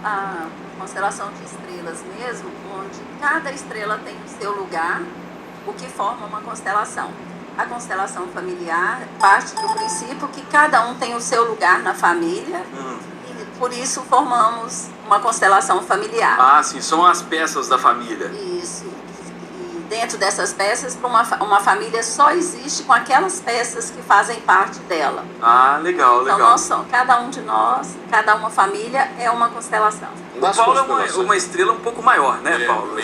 a constelação de estrelas mesmo, onde cada estrela tem o seu lugar, o que forma uma constelação. A constelação familiar parte do princípio que cada um tem o seu lugar na família, e por isso formamos uma constelação familiar. Ah, sim, são as peças da família. Isso. E dentro dessas peças, uma família só existe com aquelas peças que fazem parte dela. Ah, legal, Então, legal. cada um de nós, cada uma família é uma constelação. O Paulo é uma estrela um pouco maior, né, Paulo?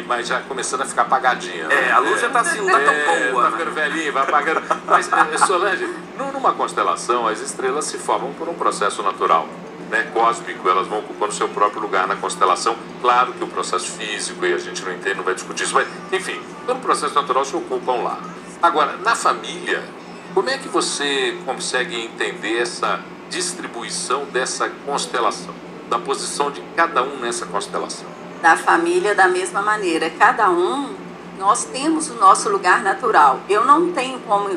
Mas já começando a ficar apagadinha. Né? A luz já tá assim, não tá tão boa. Tá ficando velhinho, vai apagando. Mas, Solange, numa constelação, as estrelas se formam por um processo natural, né, cósmico. Elas vão ocupando seu próprio lugar na constelação. Claro que o processo físico, e a gente não entende, não vai discutir isso, mas, enfim, todo processo natural se ocupam lá. Agora, na família, como é que você consegue entender essa distribuição dessa constelação? Da posição de cada um nessa constelação? Da família, da mesma maneira. Cada um, nós temos o nosso lugar natural. Eu não tenho como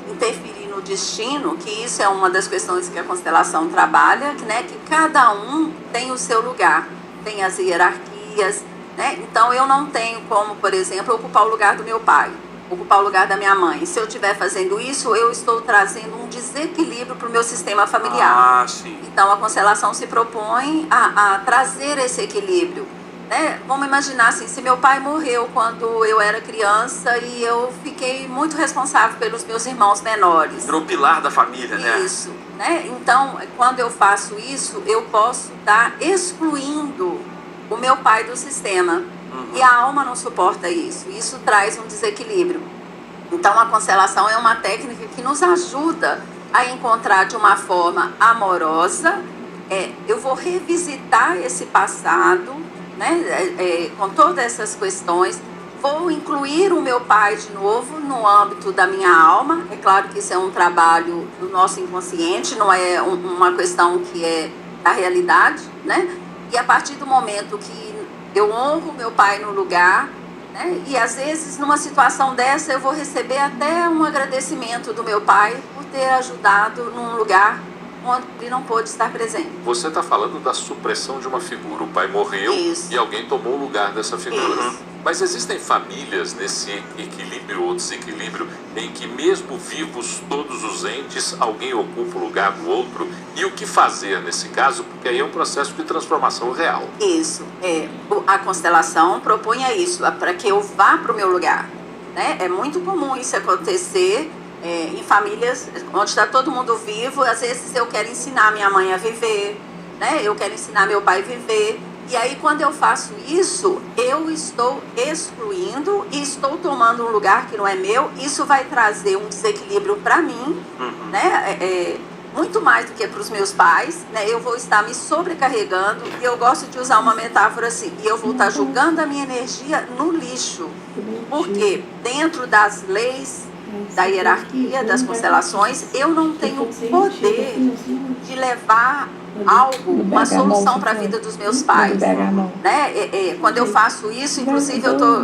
interferir no destino, que isso é uma das questões que a constelação trabalha, né? Que cada um tem o seu lugar, tem as hierarquias, né? Então eu não tenho como, por exemplo, ocupar o lugar do meu pai, ocupar o lugar da minha mãe. Se eu estiver fazendo isso, eu estou trazendo um desequilíbrio para o meu sistema familiar. Ah, sim. Então, a constelação se propõe a trazer esse equilíbrio, né? Vamos imaginar assim, se meu pai morreu quando eu era criança e eu fiquei muito responsável pelos meus irmãos menores. Virou pilar da família, né? Isso, né? Então, quando eu faço isso, eu posso estar excluindo o meu pai do sistema. E a alma não suporta isso. Isso traz um desequilíbrio. Então, a constelação é uma técnica que nos ajuda a encontrar de uma forma amorosa. Eu vou revisitar esse passado, né, com todas essas questões. Vou incluir o meu pai de novo no âmbito da minha alma. É claro que isso é um trabalho do nosso inconsciente, não é uma questão que é da realidade, né? E a partir do momento que eu honro meu pai no lugar, né? E às vezes numa situação dessa eu vou receber até um agradecimento do meu pai por ter ajudado num lugar onde ele não pôde estar presente. Você está falando da supressão de uma figura. O pai morreu. Isso. E alguém tomou o lugar dessa figura. Isso. Mas existem famílias nesse equilíbrio ou desequilíbrio em que mesmo vivos todos os entes, alguém ocupa o lugar do outro. E o que fazer nesse caso? Porque aí é um processo de transformação real. Isso. A constelação propõe isso, para que eu vá para o meu lugar, né? É muito comum isso acontecer em famílias onde está todo mundo vivo. Às vezes eu quero ensinar minha mãe a viver, né? Eu quero ensinar meu pai a viver. E aí, quando eu faço isso, eu estou excluindo e estou tomando um lugar que não é meu. Isso vai trazer um desequilíbrio para mim, né? Muito mais do que para os meus pais, né? Eu vou estar me sobrecarregando e eu gosto de usar uma metáfora assim. E eu vou estar jogando a minha energia no lixo. Porque dentro das leis da hierarquia, das constelações, eu não tenho poder de levar uma solução para a vida dos meus pais, né? Quando eu faço isso, inclusive eu estou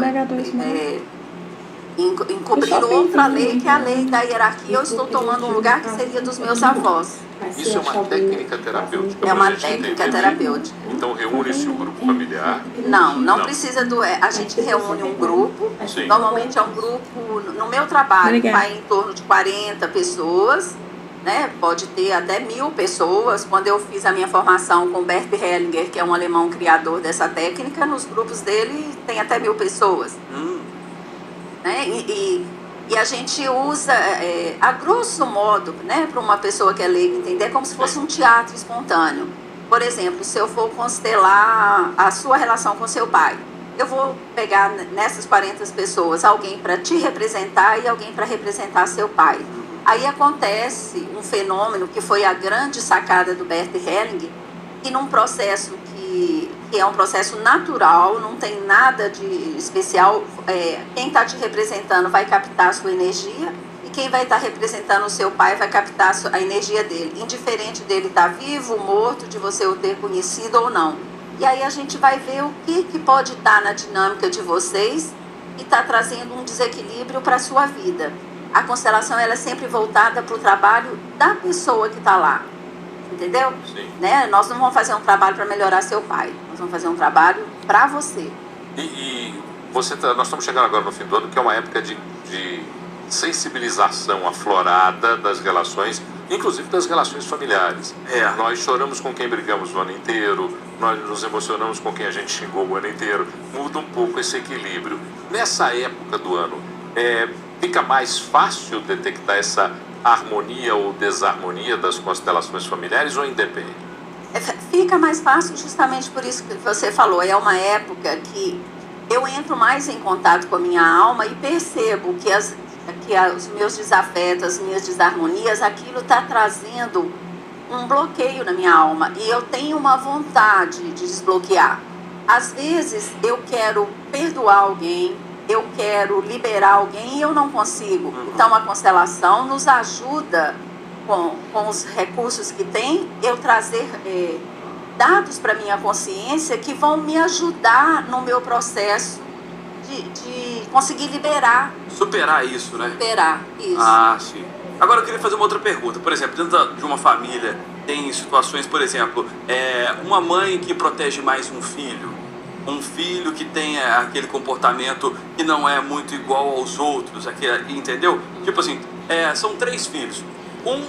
encobrindo outra lei, que é a lei da hierarquia. Eu estou tomando um lugar que seria dos meus avós. Isso é uma técnica terapêutica? É uma técnica terapêutica. Então reúne-se o grupo familiar? Não precisa a gente reúne um grupo. Sim. Normalmente é um grupo, no meu trabalho, vai em torno de 40 pessoas. Né? Pode ter até 1000 pessoas. Quando eu fiz a minha formação com Bert Hellinger, que é um alemão criador dessa técnica, nos grupos dele tem até 1000 pessoas. Né? E a gente usa, a grosso modo, né, para uma pessoa que é leiga entender, como se fosse um teatro espontâneo. Por exemplo, se eu for constelar a sua relação com seu pai, eu vou pegar nessas 40 pessoas alguém para te representar e alguém para representar seu pai. Aí acontece um fenômeno que foi a grande sacada do Bert Hellinger, que num processo que é um processo natural, não tem nada de especial, quem está te representando vai captar a sua energia e quem vai estar representando o seu pai vai captar a energia dele, indiferente dele estar vivo, morto, de você o ter conhecido ou não. E aí a gente vai ver o que pode estar na dinâmica de vocês e está trazendo um desequilíbrio para a sua vida. A constelação ela é sempre voltada para o trabalho da pessoa que está lá. entendeu? Sim. Né? Nós não vamos fazer um trabalho para melhorar seu pai, nós vamos fazer um trabalho para você. Nós estamos chegando agora no fim do ano, que é uma época de sensibilização aflorada das relações, inclusive das relações familiares. Nós choramos com quem brigamos o ano inteiro, nós nos emocionamos com quem a gente xingou o ano inteiro. Muda um pouco esse equilíbrio. Nessa época do ano, fica mais fácil detectar essa harmonia ou desarmonia das constelações familiares ou independe? Fica mais fácil justamente por isso que você falou. É uma época que eu entro mais em contato com a minha alma e percebo que os meus desafetos, as minhas desarmonias, aquilo está trazendo um bloqueio na minha alma e eu tenho uma vontade de desbloquear. Às vezes eu quero perdoar alguém, eu quero liberar alguém e eu não consigo. Então a constelação nos ajuda com os recursos que tem, eu trazer dados para minha consciência que vão me ajudar no meu processo de conseguir liberar. Superar isso, né? Superar isso. Ah, sim. Agora eu queria fazer uma outra pergunta. Por exemplo, dentro de uma família tem situações, por exemplo, uma mãe que protege mais um filho que tem aquele comportamento que não é muito igual aos outros, entendeu? Tipo assim, são 3 filhos. Um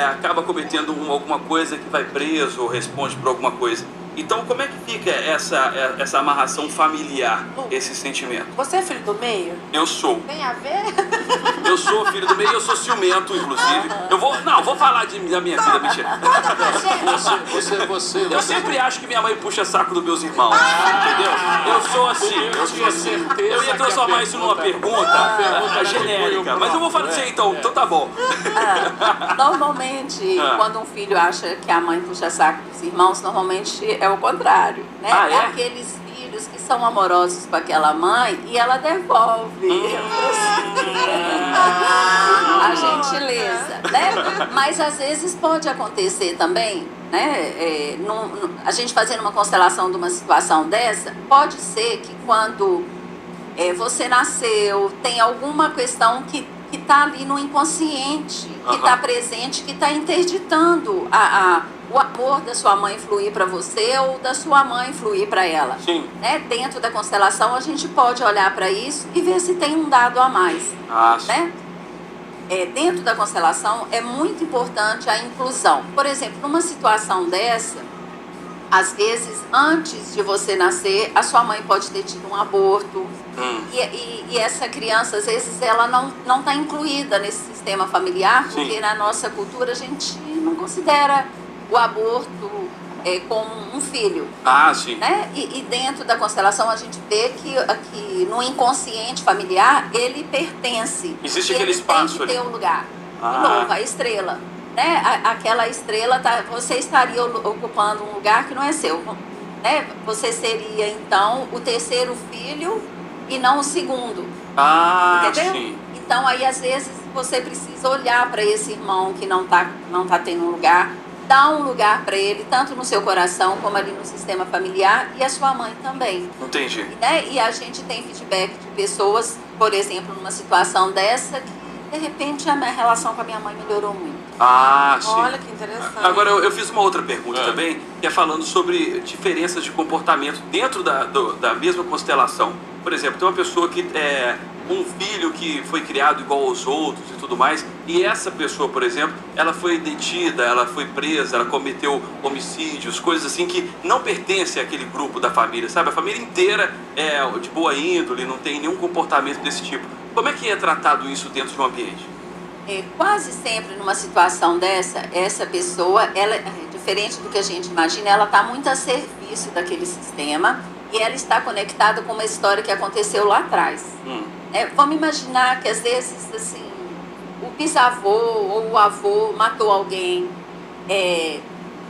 acaba cometendo alguma coisa que vai preso ou responde por alguma coisa. Então, como é que fica essa amarração familiar, esse sentimento? Você é filho do meio? Eu sou. Tem a ver? Eu sou filho do meio, eu sou ciumento, inclusive. Vou falar da minha vida, mentira. Eu sempre acho que minha mãe puxa saco dos meus irmãos, entendeu? Eu sou assim. Eu ia transformar isso numa pergunta genérica, mas eu vou falar assim, então tá bom. Normalmente, quando um filho acha que a mãe puxa saco dos irmãos, normalmente é o contrário, né? É aqueles filhos que são amorosos com aquela mãe e ela devolve a gentileza, né? Mas às vezes pode acontecer também, né? A gente fazendo uma constelação de uma situação dessa, pode ser que quando você nasceu, tem alguma questão que está ali no inconsciente, que está presente, que está interditando o amor da sua mãe fluir para você ou da sua mãe fluir para ela. Sim. Né? Dentro da constelação, a gente pode olhar para isso e ver se tem um dado a mais. Né? Dentro da constelação, é muito importante a inclusão. Por exemplo, numa situação dessa, às vezes, antes de você nascer, a sua mãe pode ter tido um aborto. E essa criança, às vezes, ela não está incluída nesse sistema familiar, porque na nossa cultura a gente não considera o aborto como um filho. Sim. Né? E dentro da constelação a gente vê que no inconsciente familiar ele pertence. Existe aquele espaço ali. Tem que ter um lugar. De novo, a estrela. Né? Aquela estrela, você estaria ocupando um lugar que não é seu. Né? Você seria, então, o terceiro filho e não o segundo. Entendeu? Sim. Então, aí, às vezes, você precisa olhar para esse irmão que não tá tendo um lugar, dar um lugar para ele, tanto no seu coração como ali no sistema familiar, e a sua mãe também. Entendi. Né? E a gente tem feedback de pessoas, por exemplo, numa situação dessa, que de repente a minha relação com a minha mãe melhorou muito. Sim. Olha que interessante. Agora eu fiz uma outra pergunta também, que é falando sobre diferenças de comportamento dentro da mesma constelação. Por exemplo, tem uma pessoa que um filho que foi criado igual aos outros e tudo mais, e essa pessoa, por exemplo, ela foi detida, ela foi presa, ela cometeu homicídios, coisas assim que não pertencem àquele grupo da família, sabe? A família inteira é de boa índole, não tem nenhum comportamento desse tipo. Como é que é tratado isso dentro de um ambiente? Quase sempre numa situação dessa, essa pessoa, ela, diferente do que a gente imagina, ela está muito a serviço daquele sistema e ela está conectada com uma história que aconteceu lá atrás. Vamos imaginar que às vezes assim, o bisavô ou o avô matou alguém,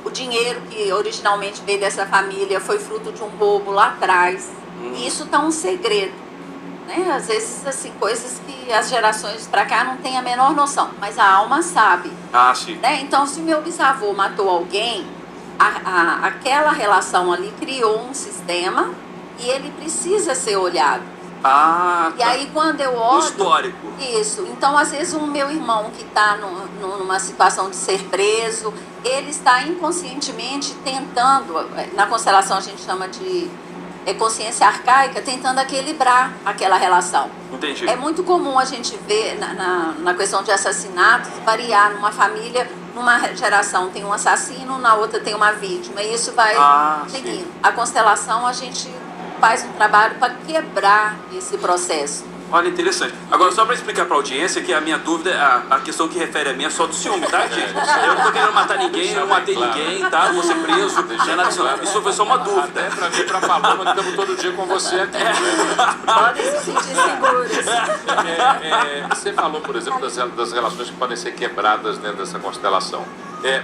o dinheiro que originalmente veio dessa família foi fruto de um roubo lá atrás, e isso está um segredo. Né? Às vezes, assim, coisas que as gerações para cá não têm a menor noção, mas a alma sabe. Sim. Né? Então, se meu bisavô matou alguém, aquela relação ali criou um sistema e ele precisa ser olhado. Ah, tá. E aí quando eu olho... O histórico. Isso. Então, às vezes, o meu irmão que está numa situação de ser preso, ele está inconscientemente tentando, na constelação a gente chama de consciência arcaica, tentando equilibrar aquela relação. Entendi. É muito comum a gente ver na questão de assassinatos, variar numa família, numa geração tem um assassino, na outra tem uma vítima, e isso vai seguindo. Sim. A constelação, a gente faz um trabalho para quebrar esse processo. Olha, interessante. Agora, só para explicar para a audiência que a minha dúvida, a questão que refere a mim é só do ciúme, tá, gente? Eu não tô querendo matar ninguém, eu não matei ninguém, tá? Não vou ser preso, isso foi só uma dúvida. Até para mim, para Paloma, que estamos todo dia com você aqui. Podem se sentir seguros. Você falou, por exemplo, das relações que podem ser quebradas dentro dessa constelação.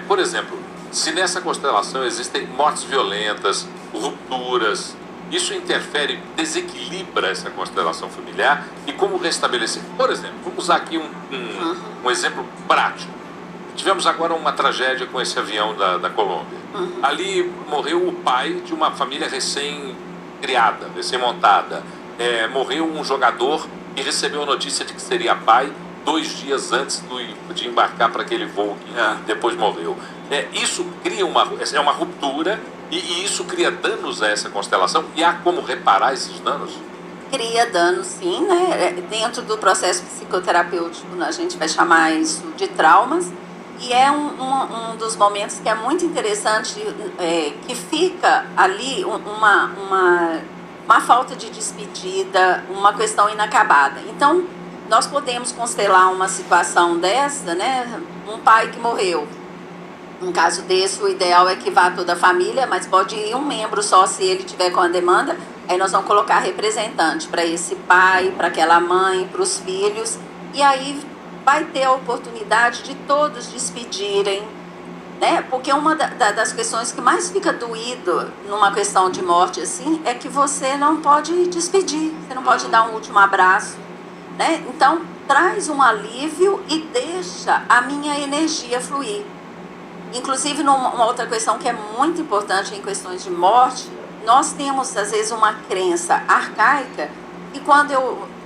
Por exemplo, se nessa constelação existem mortes violentas, rupturas, isso interfere, desequilibra essa constelação familiar e como restabelecer. Por exemplo, vamos usar aqui um exemplo prático. Tivemos agora uma tragédia com esse avião da Colômbia. Ali morreu o pai de uma família recém-criada, recém-montada. Morreu um jogador e recebeu a notícia de que seria pai 2 dias antes de embarcar para aquele voo que depois morreu. Isso cria uma ruptura. E isso cria danos a essa constelação? E há como reparar esses danos? Cria danos, sim, né? Dentro do processo psicoterapêutico, a gente vai chamar isso de traumas. E é um dos momentos que é muito interessante, que fica ali uma falta de despedida, uma questão inacabada. Então, nós podemos constelar uma situação dessa, né? Um pai que morreu. Um caso desse, o ideal é que vá toda a família, mas pode ir um membro só se ele tiver com a demanda. Aí nós vamos colocar representante para esse pai, para aquela mãe, para os filhos. E aí vai ter a oportunidade de todos despedirem, né? Porque uma das questões que mais fica doído numa questão de morte assim é que você não pode despedir, você não pode dar um último abraço, né? Então traz um alívio e deixa a minha energia fluir. Inclusive, uma outra questão que é muito importante em questões de morte, nós temos, às vezes, uma crença arcaica e quando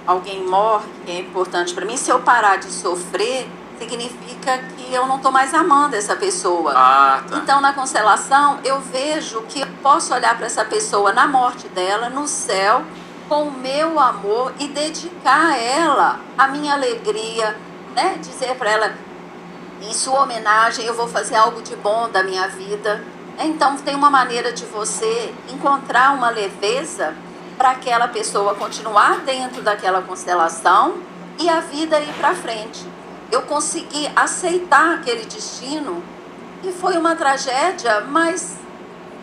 alguém morre, que é importante para mim, se eu parar de sofrer, significa que eu não estou mais amando essa pessoa. Tá. Então, na constelação, eu vejo que eu posso olhar para essa pessoa na morte dela, no céu, com o meu amor e dedicar a ela a minha alegria, né? Dizer para ela... Em sua homenagem, eu vou fazer algo de bom da minha vida. Então, tem uma maneira de você encontrar uma leveza para aquela pessoa continuar dentro daquela constelação e a vida ir para frente. Eu consegui aceitar aquele destino e foi uma tragédia, mas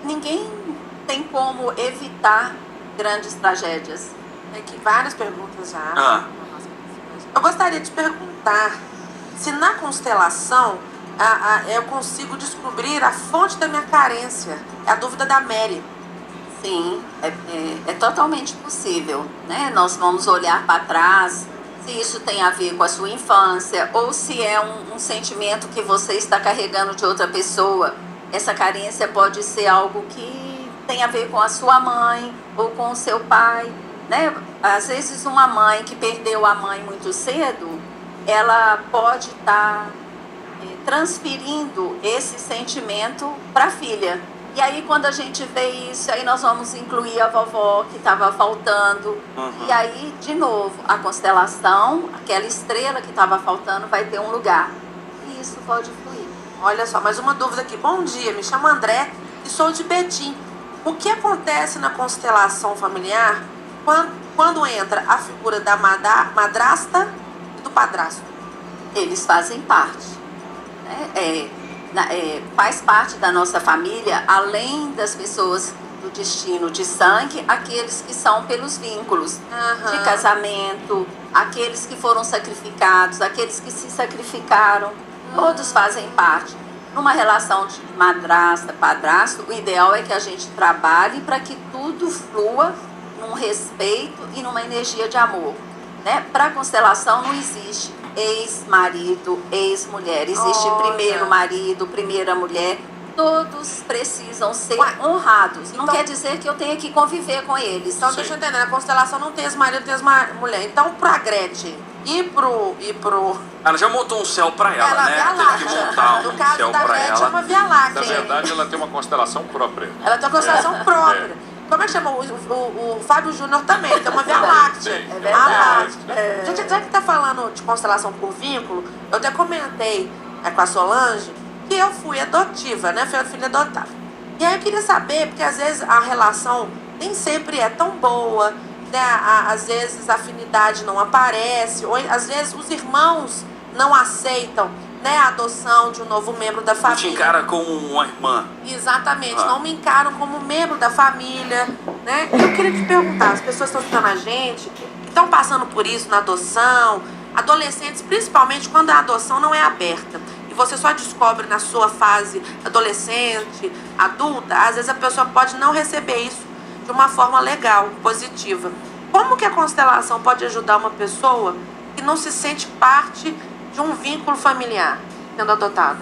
ninguém tem como evitar grandes tragédias. Aqui várias perguntas já. Eu gostaria de perguntar se na constelação eu consigo descobrir a fonte da minha carência. É a dúvida da Mary. Sim, é totalmente possível, né? Nós vamos olhar para trás, se isso tem a ver com a sua infância, ou se é um sentimento que você está carregando de outra pessoa. Essa carência pode ser algo que tem a ver com a sua mãe ou com o seu pai, né? Às vezes uma mãe que perdeu a mãe muito cedo, ela pode estar transferindo esse sentimento para a filha. E aí, quando a gente vê isso, aí nós vamos incluir a vovó que estava faltando. E aí, de novo, a constelação, aquela estrela que estava faltando, vai ter um lugar. E isso pode fluir. Olha só, mais uma dúvida aqui. Bom dia, me chamo André e sou de Betim. O que acontece na constelação familiar quando entra a figura da madrasta do padrasto? Eles fazem parte, né? Faz parte da nossa família, além das pessoas do destino de sangue, aqueles que são pelos vínculos de casamento, aqueles que foram sacrificados, aqueles que se sacrificaram, todos fazem parte. Numa relação de madrasta, padrasto, o ideal é que a gente trabalhe para que tudo flua num respeito e numa energia de amor, né? Para a constelação não existe ex-marido, ex-mulher. Existe primeiro marido, primeira mulher. todos precisam ser honrados. Então, não quer dizer que eu tenha que conviver com eles. Então, deixa eu entender, na constelação não tem ex-marido, tem ex-mulher. Então, pra Gretchen e pro... Ela já montou um céu pra ela, né? Teve que montar um no caso céu da pra Gretchen, ela. é uma Via Láctea. Na verdade, ela tem uma constelação própria. Ela tem uma constelação própria. Como é que chama? O Fábio Júnior também, tem uma Via Láctea. É verdade. Gente, já que tá falando de constelação por vínculo, eu até comentei com a Solange que eu fui adotiva, né? Fui filha adotada. E aí eu queria saber, porque às vezes a relação nem sempre é tão boa, né? Às vezes a afinidade não aparece, ou às vezes os irmãos não aceitam, né, a adoção de um novo membro da família. Não te encara como uma irmã. Exatamente, não me encaram como membro da família, né? Eu queria te perguntar, as pessoas estão escutando a gente, estão passando por isso na adoção, adolescentes, principalmente quando a adoção não é aberta, e você só descobre na sua fase adolescente, adulta, às vezes a pessoa pode não receber isso de uma forma legal, positiva. Como que a constelação pode ajudar uma pessoa que não se sente parte de um vínculo familiar sendo adotado?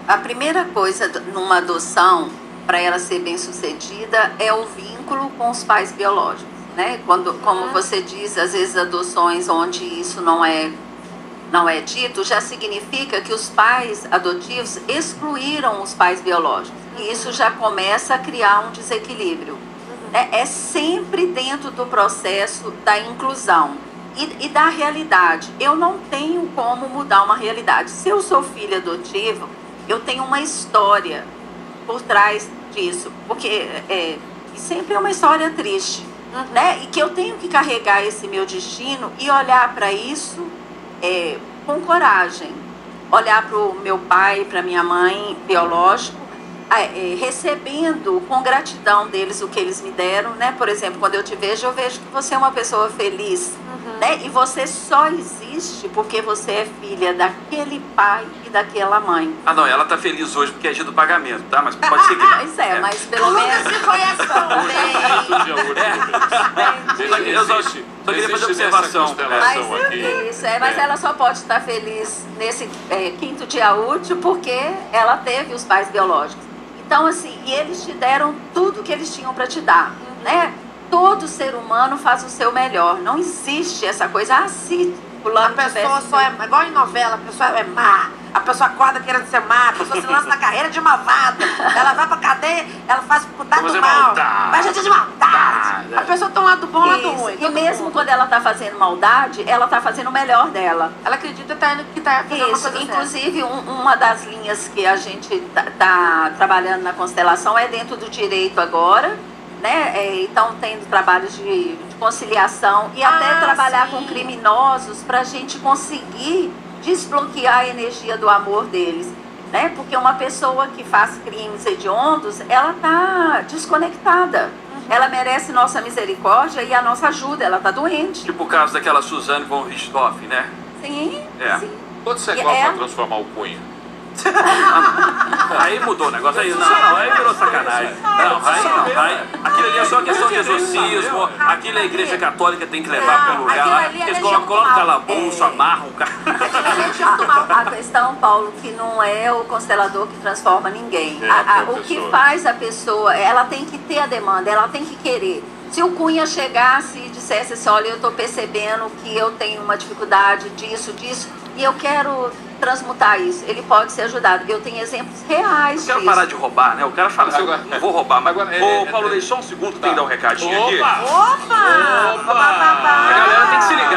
A primeira coisa numa adoção, para ela ser bem sucedida, é o vínculo com os pais biológicos, né? Como você diz, às vezes adoções onde isso não é dito, já significa que os pais adotivos excluíram os pais biológicos. E isso já começa a criar um desequilíbrio. É sempre dentro do processo da inclusão e da realidade. Eu não tenho como mudar uma realidade. Se eu sou filha adotiva, eu tenho uma história por trás disso. Porque sempre é uma história triste, né? E que eu tenho que carregar esse meu destino e olhar para isso com coragem. Olhar para o meu pai, para minha mãe biológico, recebendo com gratidão deles o que eles me deram, né? Por exemplo, quando eu te vejo, eu vejo que você é uma pessoa feliz, né? E você só existe porque você é filha daquele pai e daquela mãe. Ah, não, ela tá feliz hoje porque é dia do pagamento, tá? Mas pode ser que... Pois mas pelo menos... se conhece tão bem. Eu só queria fazer observação. Mas ela só pode estar feliz nesse quinto dia útil porque ela teve os pais biológicos. Então, assim, e eles te deram tudo que eles tinham para te dar, né? Todo ser humano faz o seu melhor. Não existe essa coisa, se fulano a pessoa só é igual em novela, a pessoa é má, a pessoa acorda querendo ser má, a pessoa se lança na carreira de malvada, ela vai pra cadeia, ela faz cuidado do mal, vai gente de maldade. A pessoa tem um lado bom e um lado ruim. E mesmo quando ela tá fazendo maldade, ela tá fazendo o melhor dela. Ela acredita que tá fazendo uma coisa inclusive, uma das linhas que a gente tá trabalhando na constelação é dentro do direito agora, né? Então, tendo trabalhos de conciliação e até trabalhar com criminosos para a gente conseguir desbloquear a energia do amor deles, né? Porque uma pessoa que faz crimes hediondos, ela está desconectada. Ela merece nossa misericórdia e a nossa ajuda, ela está doente. Tipo o caso daquela Suzane von Richthofen, né? Sim, sim. Quanto você cobra para transformar o Cunha? Aí mudou o negócio, aí virou sacanagem. Não. Aquilo ali é só questão de exorcismo, aquilo a igreja católica tem que levar para um lugar lá. Eles colocam calabouço, amarram o cara. A questão, Paulo, que não é o constelador que transforma ninguém. O que faz a pessoa, ela tem que ter a demanda, ela tem que querer. Se o Cunha chegasse e dissesse assim, olha, eu estou percebendo que eu tenho uma dificuldade disso, e eu quero transmutar isso, ele pode ser ajudado. Eu tenho exemplos reais disso. Eu quero parar de roubar, né? O cara fala assim, não vou roubar, mas ô, Paulo, deixa só um segundo, tem que dar um recadinho aqui. Opa! A galera tem que se ligar.